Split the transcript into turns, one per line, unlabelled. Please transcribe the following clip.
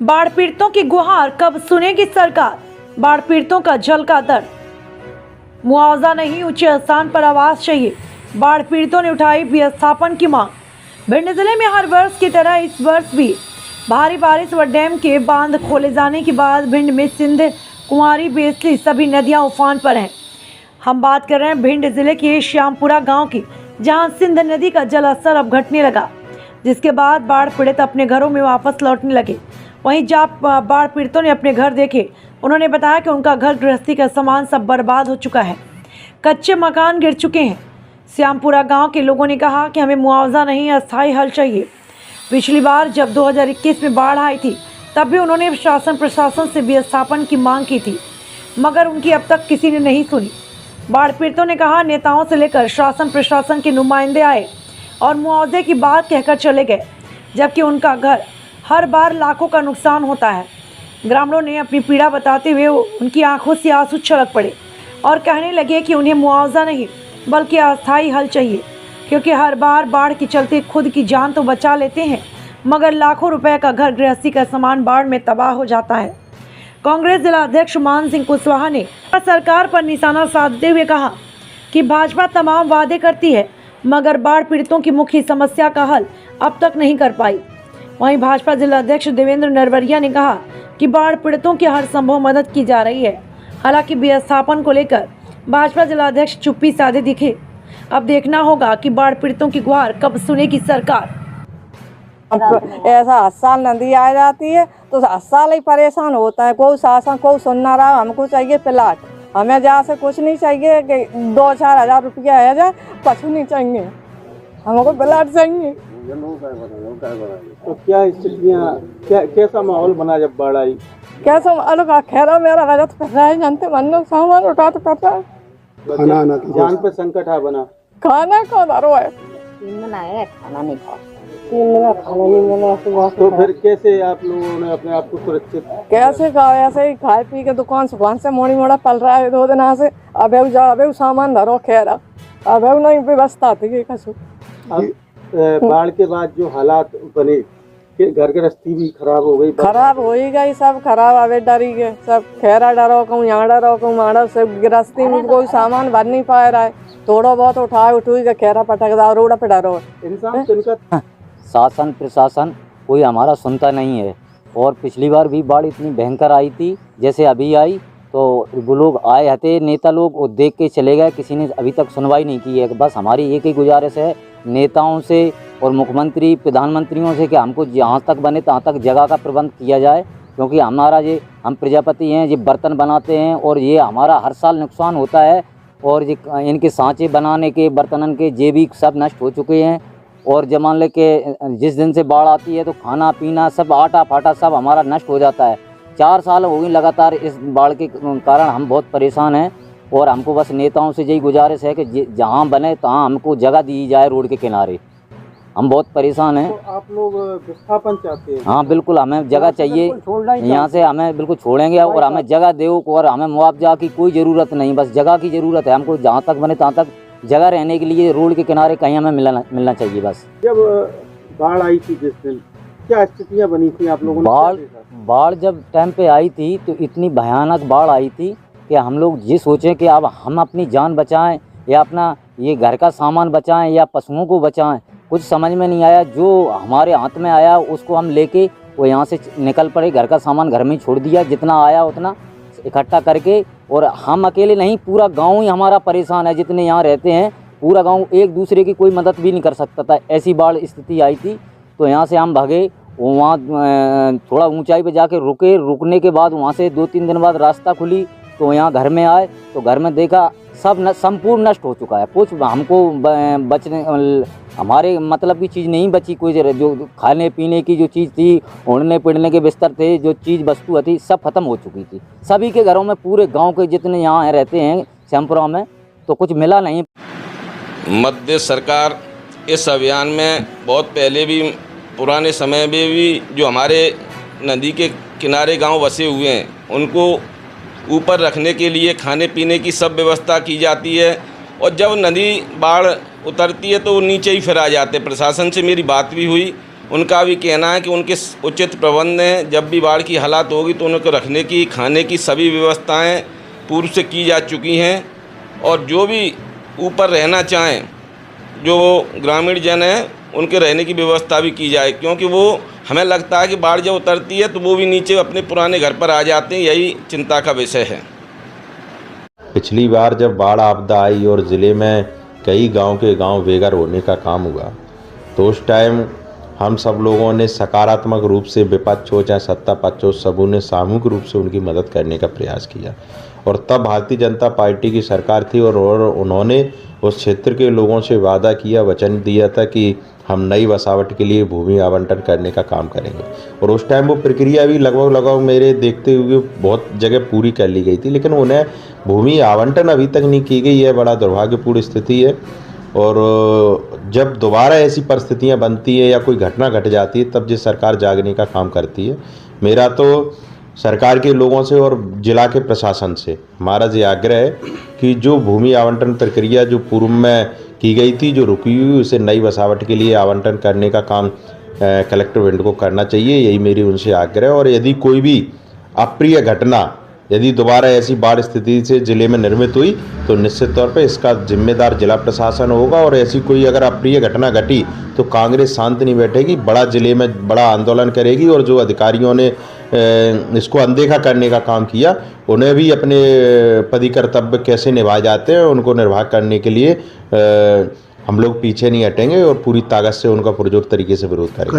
बाढ़ पीड़ितों की गुहार कब सुनेगी सरकार? बाढ़ पीड़ितों का जल का दर्द, मुआवजा नहीं, ऊंचे स्थान पर आवास चाहिए। बाढ़ पीड़ितों ने उठाई विस्थापन की मांग। भिंड जिले में हर वर्ष की तरह इस वर्ष भी भारी बारिश व डैम के बांध खोले जाने के बाद भिंड में सिंध, कुंवारी, बेसली सभी नदियां उफान पर हैं। हम बात कर रहे हैं भिंड जिले के श्यामपुरा गांव की, जहां सिंध नदी का जलस्तर अब घटने लगा, जिसके बाद बाढ़ पीड़ित अपने घरों में वापस लौटने लगे। वहीं जब बाढ़ पीड़ितों ने अपने घर देखे, उन्होंने बताया कि उनका घर गृहस्थी का सामान सब बर्बाद हो चुका है, कच्चे मकान गिर चुके हैं। श्यामपुरा गांव के लोगों ने कहा कि हमें मुआवजा नहीं, अस्थायी हल चाहिए। पिछली बार जब 2021 में बाढ़ आई थी, तब भी उन्होंने शासन प्रशासन से विस्थापन की मांग की थी, मगर उनकी अब तक किसी ने नहीं सुनी। बाढ़ पीड़ितों ने कहा, नेताओं से लेकर शासन प्रशासन के नुमाइंदे आए और मुआवजे की बात कहकर चले गए, जबकि उनका घर हर बार लाखों का नुकसान होता है। ग्रामीणों ने अपनी पीड़ा बताते हुए उनकी आंखों से आंसू छलक पड़े और कहने लगे कि उन्हें मुआवजा नहीं बल्कि अस्थायी हल चाहिए, क्योंकि हर बार बाढ़ के चलते खुद की जान तो बचा लेते हैं, मगर लाखों रुपए का घर गृहस्थी का सामान बाढ़ में तबाह हो जाता है। कांग्रेस जिला अध्यक्ष मान सिंह कुशवाहा ने सरकार पर निशाना साधते हुए कहा कि भाजपा तमाम वादे करती है, मगर बाढ़ पीड़ितों की मुख्य समस्या का हल अब तक नहीं कर पाई। वहीं भाजपा जिला अध्यक्ष देवेंद्र नरवरिया ने कहा कि बाढ़ पीड़ितों की हर संभव मदद की जा रही है। हालांकि विस्थापन को लेकर भाजपा जिला अध्यक्ष चुप्पी साधे दिखे। अब देखना होगा कि बाढ़ पीड़ितों की गुहार कब सुनेगी सरकार।
ऐसा 8 साल नदी आ जाती है तो 8 साल ही परेशान होता है, कोई शासन कोई सुन ना रहा। हमको चाहिए प्लाट, हमें जहाँ से कुछ नहीं चाहिए कि 2-4 हज़ार रुपया है जाए, कुछ नहीं चाहिए, हमको प्लाट चाहिए।
तो क्या स्थितियाँ, कैसा माहौल बना जब बाढ़ आई?
कैसा मालूम, खैरा मेरा गलत कर रहा है, जानते मन लोग सामान उठा तो करता है,
खाना जान पे संकट है बना।
खाना का दारो है,
3 दिन आए खाना नहीं खाओ,
3 दिन खाना नहीं मिला।
तो फिर कैसे आप लोगों ने अपने आप को सुरक्षित?
कैसे खाओ, ऐसे ही खाए पी के दुकान सुबह से मोड़ी मोड़ा पल रहा है 2 दिन से। अब जाओ, अब सामान धरो, खैरा अब नहीं व्यवस्था थी कसू।
अब बाढ़ के बाद जो हालात बने, घर गृहस्थी भी खराब हो गई।
खराब हो ही गई, सब खराब, अबे डरी गए सब। खैरा डरो कहूँ, यहाँ डरो कहूँ, मारो सब। गृहस्थी में कोई सामान भर नहीं पा रहा है, थोड़ा बहुत उठाए उठुई के खैरा पटक दो, रोड पे डरो।
इंसान
शासन प्रशासन कोई हमारा सुनता नहीं है। और पिछली बार भी बाढ़ इतनी भयंकर आई थी, जैसे अभी आई, तो वो लोग आए थे नेता लोग, वो देख के चले गए, किसी ने अभी तक सुनवाई नहीं की है। बस हमारी एक ही गुजारिश है नेताओं से और मुख्यमंत्री प्रधानमंत्रियों से कि हमको जहाँ तक बने तहाँ तक जगह का प्रबंध किया जाए, क्योंकि हमारा ये हम प्रजापति हैं, ये बर्तन बनाते हैं और ये हमारा हर साल नुकसान होता है। और ये इनके सांचे बनाने के बर्तनन के ये भी सब नष्ट हो चुके हैं। और जब मान ले के जिस दिन से बाढ़ आती है तो खाना पीना सब, आटा फाटा सब हमारा नष्ट हो जाता है। 4 साल हो गए लगातार इस बाढ़ के कारण हम बहुत परेशान हैं। और हमको बस नेताओं से यही गुजारिश है कि जहाँ बने तहाँ हमको जगह दी जाए रोड के किनारे। हम बहुत परेशान हैं।
तो आप लोग विस्थापन चाहते हैं?
हाँ बिल्कुल, हमें जगह चाहिए, यहाँ से हमें बिल्कुल छोड़ेंगे और हमें जगह दो। और हमें मुआवजा की कोई ज़रूरत नहीं, बस जगह की ज़रूरत है हमको। जहाँ तक बने तहाँ तक जगह रहने के लिए रोड के किनारे कहीं हमें मिलना चाहिए बस।
जब बाढ़ आई थी जिस दिन, क्या स्थितियाँ बनी थी आप लोगों ने?
बाढ़ जब टाइम पे आई थी तो इतनी भयानक बाढ़ आई थी कि हम लोग ये सोचें कि अब हम अपनी जान बचाएं या अपना ये घर का सामान बचाएं या पशुओं को बचाएं, कुछ समझ में नहीं आया। जो हमारे हाथ में आया उसको हम लेके वो यहाँ से निकल पड़े, घर का सामान घर में ही छोड़ दिया, जितना आया उतना इकट्ठा करके। और हम अकेले नहीं, पूरा गांव ही हमारा परेशान है, जितने यहाँ रहते हैं पूरा गांव एक दूसरे की कोई मदद भी नहीं कर सकता था। ऐसी बाढ़ स्थिति आई थी। तो यहाँ से हम भागे, वहाँ थोड़ा ऊंचाई पे जाके रुके। रुकने के बाद वहाँ से 2-3 दिन बाद रास्ता खुली तो यहाँ घर में आए तो घर में देखा सब संपूर्ण नष्ट हो चुका है। कुछ हमको बचने हमारे मतलब की चीज़ नहीं बची, कोई जो खाने पीने की जो चीज़ थी, ओढ़ने पिढ़ने के बिस्तर थे, जो चीज़ वस्तु थी सब खत्म हो चुकी थी सभी के घरों में। पूरे गांव के जितने यहाँ रहते हैं श्यामपुरा में, तो कुछ मिला नहीं।
मध्य सरकार इस अभियान में बहुत पहले भी, पुराने समय में भी, जो हमारे नदी के किनारे गांव बसे हुए हैं उनको ऊपर रखने के लिए खाने पीने की सब व्यवस्था की जाती है। और जब नदी बाढ़ उतरती है तो वो नीचे ही फिर आ जाते। प्रशासन से मेरी बात भी हुई उनका भी कहना है कि उनके उचित प्रबंध हैं। जब भी बाढ़ की हालात होगी तो उनको रखने की, खाने की सभी व्यवस्थाएं पूर्व से की जा चुकी हैं। और जो भी ऊपर रहना चाहें, जो ग्रामीण जन हैं, उनके रहने की व्यवस्था भी की जाए, क्योंकि वो हमें लगता है कि बाढ़ जब उतरती है तो वो भी नीचे अपने पुराने घर पर आ जाते हैं। यही चिंता का विषय है।
पिछली बार जब बाढ़ आपदा आई और ज़िले में कई गांव के गांव बेघर होने का काम हुआ, तो उस टाइम हम सब लोगों ने सकारात्मक रूप से, विपक्ष हो चाहे सत्ता पक्ष हो, सबों ने सामूहिक रूप से उनकी मदद करने का प्रयास किया। और तब भारतीय जनता पार्टी की सरकार थी और उन्होंने उस क्षेत्र के लोगों से वादा किया, वचन दिया था कि हम नई बसावट के लिए भूमि आवंटन करने का काम करेंगे। और उस टाइम वो प्रक्रिया भी लगभग मेरे देखते हुए बहुत जगह पूरी कर ली गई थी, लेकिन उन्हें भूमि आवंटन अभी तक नहीं की गई है। बड़ा दुर्भाग्यपूर्ण स्थिति है। और जब दोबारा ऐसी परिस्थितियां बनती हैं या कोई घटना घट जाती है, तब ये सरकार जागने का काम करती है। मेरा तो सरकार के लोगों से और जिला के प्रशासन से हमारा ये आग्रह है कि जो भूमि आवंटन प्रक्रिया जो पूर्व में की गई थी, जो रुकी हुई, उसे नई बसावट के लिए आवंटन करने का काम कलेक्टर विंड को करना चाहिए। यही मेरी उनसे आग्रह है। और यदि कोई भी अप्रिय घटना यदि दोबारा ऐसी बाढ़ स्थिति से ज़िले में निर्मित हुई तो निश्चित तौर पे इसका जिम्मेदार जिला प्रशासन होगा। और ऐसी कोई अगर अप्रिय घटना घटी तो कांग्रेस शांत नहीं बैठेगी, बड़ा ज़िले में बड़ा आंदोलन करेगी। और जो अधिकारियों ने इसको अनदेखा करने का काम किया, उन्हें भी अपने पद कर्तव्य कैसे निभाए जाते हैं उनको निर्वाह करने के लिए हम लोग पीछे नहीं हटेंगे और पूरी ताकत से उनका पुरजोर तरीके से विरोध करेंगे।